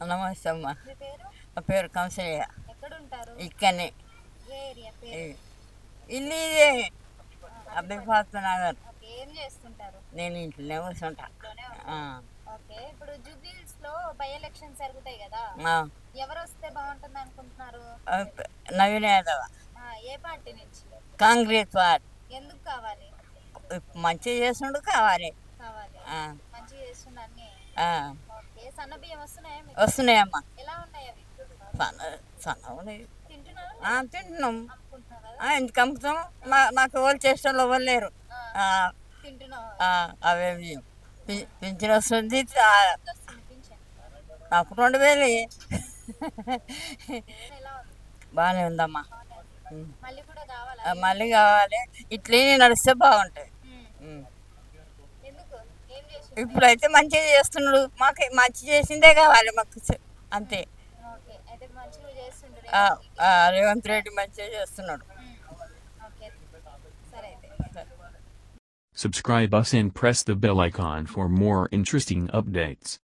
నమస్తే అమ్మ. మీ పేరు? నా పేరు కంసయ్య. ఎక్కడుంటారు? ఇక్కడనే ఏ ఏరియా పేరు? ఇల్లు ఇదే ఆహా. అబ్బాయి నగర్. ఓకే, ఏం చేస్తుంటారు? నేను ఇంట్లోనే కూర్చుంటా. ఇంట్లోనే ఆ, ఉంటారు. ఓకే, ఇప్పుడు జూబ్లీహిల్స్ లో బై ఎలక్షన్స్ జరుగుతాయి కదా, ఆ, ఎవరు వస్తే బాగుంటుంది అనుకుంటున్నారు? ఆ, నవీన్ యాదవ్ ఏ పార్టీ నుంచి? కాంగ్రెస్ పార్టీ. ఎందుకు కావాలి? మంచిగా చేస్తుండు కావాలి. కావాలి, ఆ, మంచిగా చేస్తుండ అన్ని. ఆ, ఓకే, సన్న బియ్యం వస్తున్నాయా మీకు? వస్తున్నాయమ్మా. ఎలా ఉన్నాయి అవి? సన్నగా తింటున్నారా? తింటున్నాం. అమ్ముకుంటున్నారా కదా? ఎందుకు అమ్ముతాం? నాకు ఎవరు చేసే వాళ్ళు ఎవరు లేరు. తింటున్నావు. అవేమి పింఛన్ వస్తుంది. ఎంత వస్తుంది పింఛన్? నాకు 2000. ఎలా ఉంది? బాగానే ఉందమ్మా. మళ్ళీ కూడా కావాలా? మళ్ళీ కావాలి. ఇట్లే నడిస్తే బాగుంటుంది. ఎందుకు? ఏం చేసి? ఇప్పుడైతే మంచిగా చేస్తున్నాడు. మాకు మంచి చేసిందే కావాలి మాకు. అంతే. ఓకే, అయితే మంచిగా చేస్తుండ్రు రేవంత్ రెడ్డి మంచిగా చేస్తున్నాడు. ఓకే, సరే అయితే. Subscribe us and press the bell icon for more interesting updates.